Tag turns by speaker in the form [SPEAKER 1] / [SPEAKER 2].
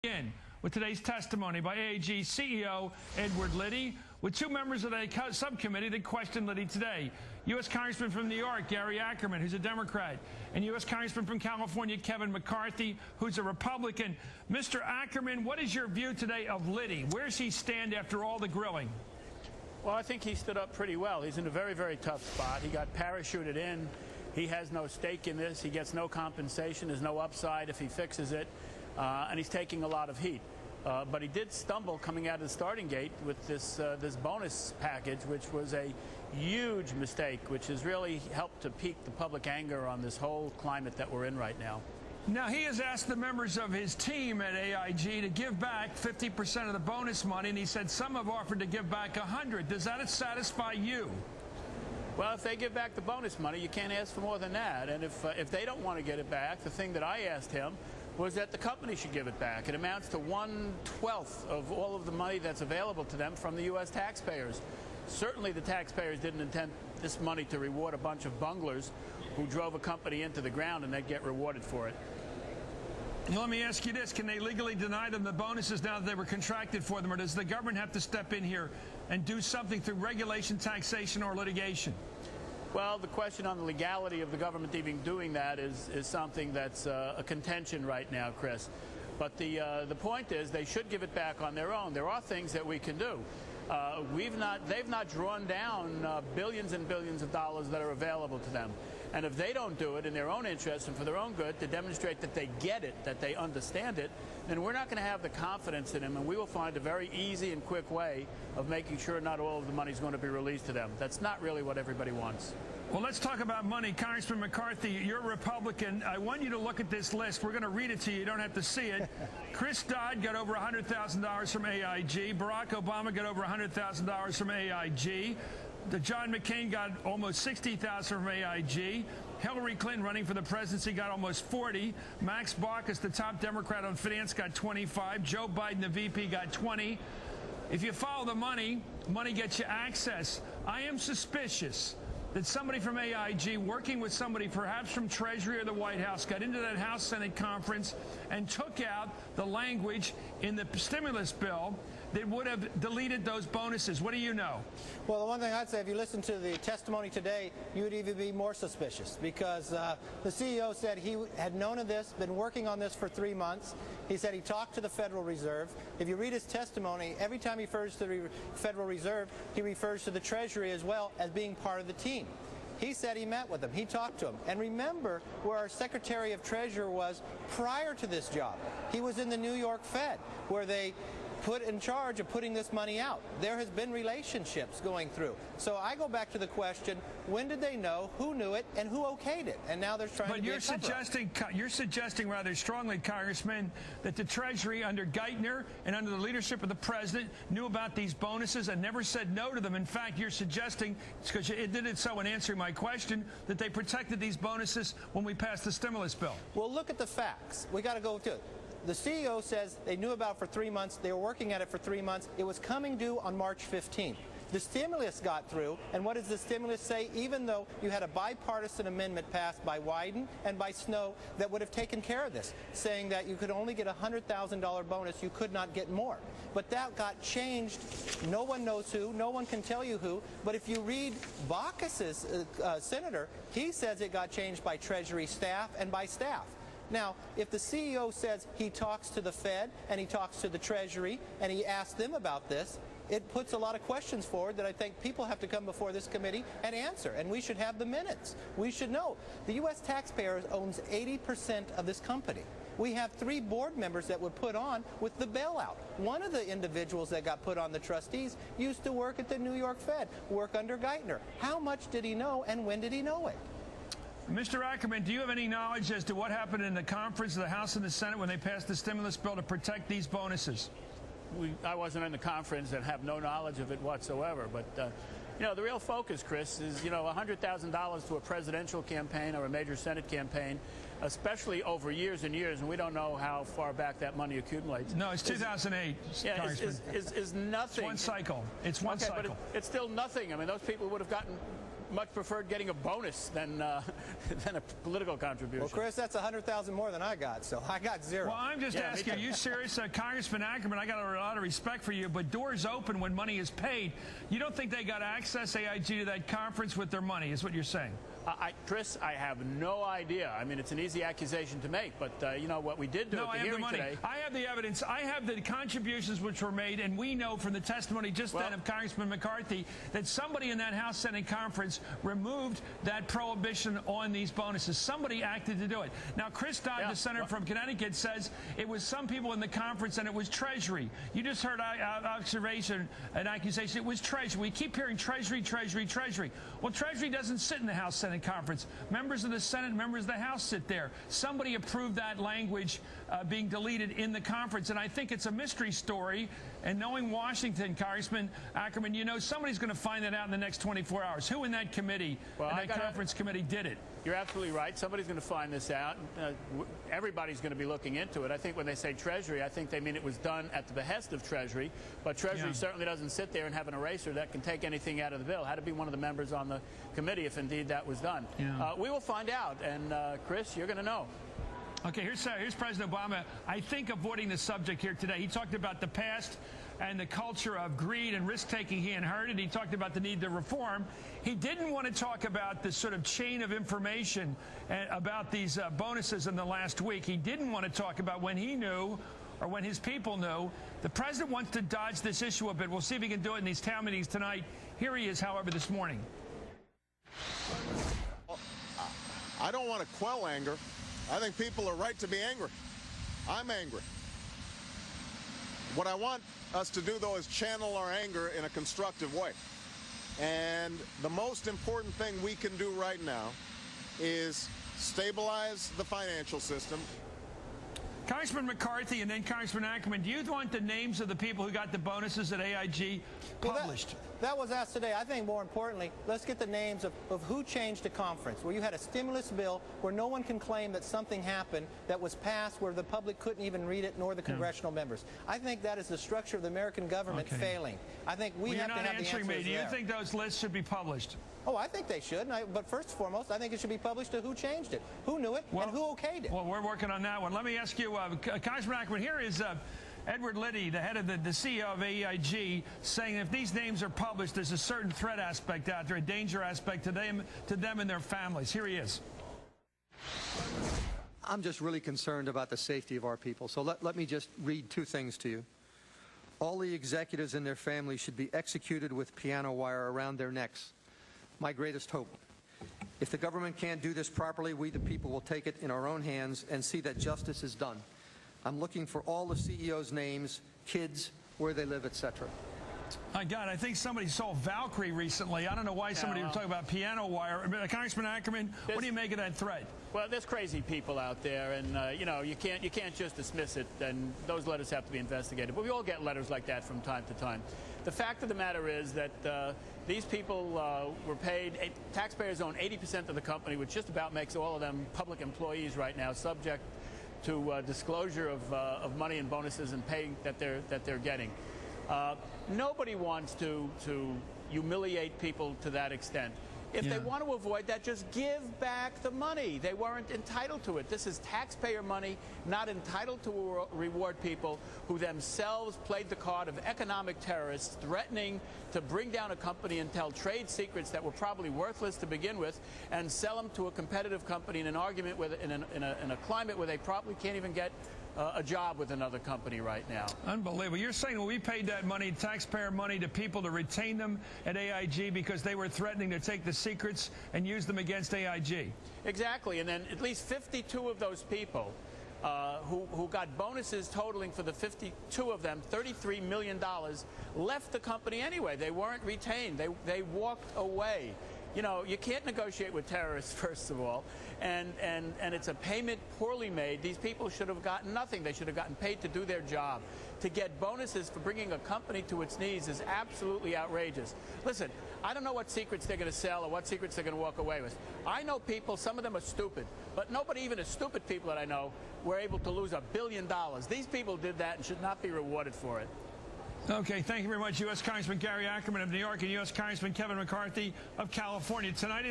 [SPEAKER 1] In with today's testimony by AIG CEO Edward Liddy, with two members of the subcommittee that questioned Liddy today. U.S. Congressman from New York, Gary Ackerman, who's a Democrat, and U.S. Congressman from California, Kevin McCarthy, who's a Republican. Mr. Ackerman, what is your view today of Liddy? Where does he stand after all the grilling?
[SPEAKER 2] Well, I think he stood up pretty well. He's in a very, very tough spot. He got parachuted in. He has no stake in this. He gets no compensation. There's no upside if he fixes it. And he's taking a lot of heat. But he did stumble coming out of the starting gate with this bonus package, which was a huge mistake, which has really helped to pique the public anger on this whole climate that we're in right now.
[SPEAKER 1] Now, he has asked the members of his team at AIG to give back 50% of the bonus money, and he said some have offered to give back 100. Does that satisfy you?
[SPEAKER 2] Well, if they give back the bonus money, you can't ask for more than that. And if they don't want to get it back, the thing that I asked him was that the company should give it back. It amounts to 1/12 of all of the money that's available to them from the U.S. taxpayers. Certainly the taxpayers didn't intend this money to reward a bunch of bunglers who drove a company into the ground and they'd get rewarded for it.
[SPEAKER 1] Now, let me ask you this. Can they legally deny them the bonuses now that they were contracted for them, or does the government have to step in here and do something through regulation, taxation, or litigation?
[SPEAKER 2] Well, the question on the legality of the government even doing that is something that's a contention right now, Chris. But the point is they should give it back on their own. There are things that we can do. They've not drawn down billions and billions of dollars that are available to them. And if they don't do it in their own interest and for their own good to demonstrate that they get it, that they understand it, then we're not going to have the confidence in them, and we will find a very easy and quick way of making sure not all of the money is going to be released to them. That's not really what everybody wants.
[SPEAKER 1] Well, let's talk about money. Congressman McCarthy, you're a Republican. I want you to look at this list. We're going to read it to you. You don't have to see it. Chris Dodd got over $100,000 from AIG. Barack Obama got over $100,000 from AIG. John McCain got almost $60,000 from AIG. Hillary Clinton, running for the presidency, got almost $40. Max Baucus, the top Democrat on finance, got $25. Joe Biden, the VP, got $20. If you follow the money, money gets you access. I am suspicious that somebody from AIG, working with somebody perhaps from Treasury or the White House, got into that House-Senate conference and took out the language in the stimulus bill that would have deleted those bonuses. What do you know?
[SPEAKER 3] Well, the one thing I'd say, if you listen to the testimony today, you would even be more suspicious, because the CEO said he had known of this, been working on this for 3 months. He said he talked to the Federal Reserve. If you read his testimony, every time he refers to the Federal Reserve, he refers to the Treasury as well as being part of the team. He said he met with them. He talked to them. And remember where our Secretary of Treasury was prior to this job. He was in the New York Fed, where they put in charge of putting this money out. There has been relationships going through. So I go back to the question, when did they know, who knew it, and who okayed it? And now they're trying to get
[SPEAKER 1] But you're suggesting rather strongly, Congressman, that the Treasury under Geithner and under the leadership of the President knew about these bonuses and never said no to them. In fact, you're suggesting, because it did it so in answering my question, that they protected these bonuses when we passed the stimulus bill.
[SPEAKER 3] Well, look at the facts. We got to go to it. The CEO says they knew about it for 3 months. They were working at it for 3 months. It was coming due on March 15th. The stimulus got through, and what does the stimulus say? Even though you had a bipartisan amendment passed by Wyden and by Snowe that would have taken care of this, saying that you could only get a $100,000 bonus, you could not get more. But that got changed. No one knows who. No one can tell you who. But if you read Baucus's senator, he says it got changed by Treasury staff and by staff. Now, if the CEO says he talks to the Fed and he talks to the Treasury and he asks them about this, it puts a lot of questions forward that I think people have to come before this committee and answer. And we should have the minutes. We should know. The U.S. taxpayer owns 80% of this company. We have 3 board members that were put on with the bailout. One of the individuals that got put on the trustees used to work at the New York Fed, work under Geithner. How much did he know, and when did he know it?
[SPEAKER 1] Mr. Ackerman, do you have any knowledge as to what happened in the conference of the House and the Senate when they passed the stimulus bill to protect these bonuses?
[SPEAKER 2] I wasn't in the conference and have no knowledge of it whatsoever. But, you know, the real focus, Chris, is, you know, $100,000 to a presidential campaign or a major Senate campaign, especially over years and years, and we don't know how far back that money accumulates.
[SPEAKER 1] No, it's 2008,
[SPEAKER 2] yeah, is nothing.
[SPEAKER 1] It's one cycle. It's one cycle.
[SPEAKER 2] But it's still nothing. I mean, those people would have gotten much preferred getting a bonus than than a political contribution.
[SPEAKER 3] Well, Chris, that's $100,000 more than I got, so I got zero.
[SPEAKER 1] Well, I'm just asking, are you serious? Congressman Ackerman, I got a lot of respect for you, but doors open when money is paid. You don't think they got access, AIG, to that conference with their money, is what you're saying?
[SPEAKER 2] Chris, I have no idea. I mean, it's an easy accusation to make, but you know what we did do at the hearing today.
[SPEAKER 1] I have the evidence. I have the contributions which were made, and we know from the testimony just then of Congressman McCarthy that somebody in that House Senate conference removed that prohibition on these bonuses. Somebody acted to do it. Now, Chris Dodd, the senator from Connecticut, says it was some people in the conference and it was Treasury. You just heard observation, an accusation. It was Treasury. We keep hearing Treasury, Treasury, Treasury. Well, Treasury doesn't sit in the House Senate conference. Members of the Senate, members of the House sit there. Somebody approved that language being deleted in the conference, and I think it's a mystery story. And knowing Washington, Congressman Ackerman, you know somebody's going to find that out in the next 24 hours. Who in that committee, conference committee, did it?
[SPEAKER 2] You're absolutely right. Somebody's going to find this out. Everybody's going to be looking into it. I think when they say Treasury, I think they mean it was done at the behest of Treasury. But Treasury certainly doesn't sit there and have an eraser that can take anything out of the bill. Had to be one of the members on the committee if indeed that was done. We will find out. And, Chris, you're going to know.
[SPEAKER 1] Okay, here's President Obama, I think, avoiding the subject here today. He talked about the past and the culture of greed and risk-taking he inherited. He talked about the need to reform. He didn't want to talk about the sort of chain of information about these bonuses in the last week. He didn't want to talk about when he knew or when his people knew. The president wants to dodge this issue a bit. We'll see if he can do it in these town meetings tonight. Here he is, however, this morning.
[SPEAKER 4] I don't want to quell anger. I think people are right to be angry. I'm angry. What I want us to do, though, is channel our anger in a constructive way. And the most important thing we can do right now is stabilize the financial system.
[SPEAKER 1] Congressman McCarthy and then Congressman Ackerman, do you want the names of the people who got the bonuses at AIG published?
[SPEAKER 3] Well, that was asked today. I think more importantly, let's get the names of who changed the conference, where you had a stimulus bill where no one can claim that something happened that was passed where the public couldn't even read it, nor the congressional members. I think that is the structure of the American government failing. I think we have to have the answers there.
[SPEAKER 1] You're not answering me. Do you think those lists should be published?
[SPEAKER 3] Oh, I think they should. But first and foremost, I think it should be published to who changed it, who knew it, and who okayed it.
[SPEAKER 1] Well, we're working on that one. Let me ask you, Congressman Ackerman, here is Edward Liddy, the head of the CEO of AIG, saying if these names are published, there's a certain threat aspect out there, a danger aspect to them and their families. Here he is.
[SPEAKER 5] I'm just really concerned about the safety of our people. So let me just read two things to you. All the executives and their families should be executed with piano wire around their necks. My greatest hope. If the government can't do this properly, we the people will take it in our own hands and see that justice is done. I'm looking for all the CEOs' names, kids, where they live, etc.
[SPEAKER 1] My God, I think somebody saw Valkyrie recently. I don't know why somebody was talking about piano wire. Congressman Ackerman, what do you make of that threat?
[SPEAKER 2] Well, there's crazy people out there, and you know, you can't just dismiss it. And those letters have to be investigated. But we all get letters like that from time to time. The fact of the matter is that these people were paid. Taxpayers own 80% of the company, which just about makes all of them public employees right now, subject to disclosure of money and bonuses and pay that they're getting. Nobody wants to humiliate people to that extent. If they want to avoid that, just give back the money. They weren't entitled to it. This is taxpayer money, not entitled to reward people who themselves played the card of economic terrorists, threatening to bring down a company and tell trade secrets that were probably worthless to begin with, and sell them to a competitive company in an argument with, in a climate where they probably can't even get a job with another company right now.
[SPEAKER 1] Unbelievable. You're saying, well, we paid that money, taxpayer money, to people to retain them at AIG because they were threatening to take the secrets and use them against AIG.
[SPEAKER 2] Exactly. And then at least 52 of those people who got bonuses totaling for the 52 of them, $33 million, left the company anyway. They weren't retained. They walked away. You know, you can't negotiate with terrorists, first of all, and it's a payment poorly made. These people should have gotten nothing. They should have gotten paid to do their job. To get bonuses for bringing a company to its knees is absolutely outrageous. Listen, I don't know what secrets they're going to sell or what secrets they're going to walk away with. I know people, some of them are stupid, but nobody, even the stupid people that I know, were able to lose $1 billion. These people did that and should not be rewarded for it.
[SPEAKER 1] Okay, thank you very much, U.S. Congressman Gary Ackerman of New York and U.S. Congressman Kevin McCarthy of California. Tonight it's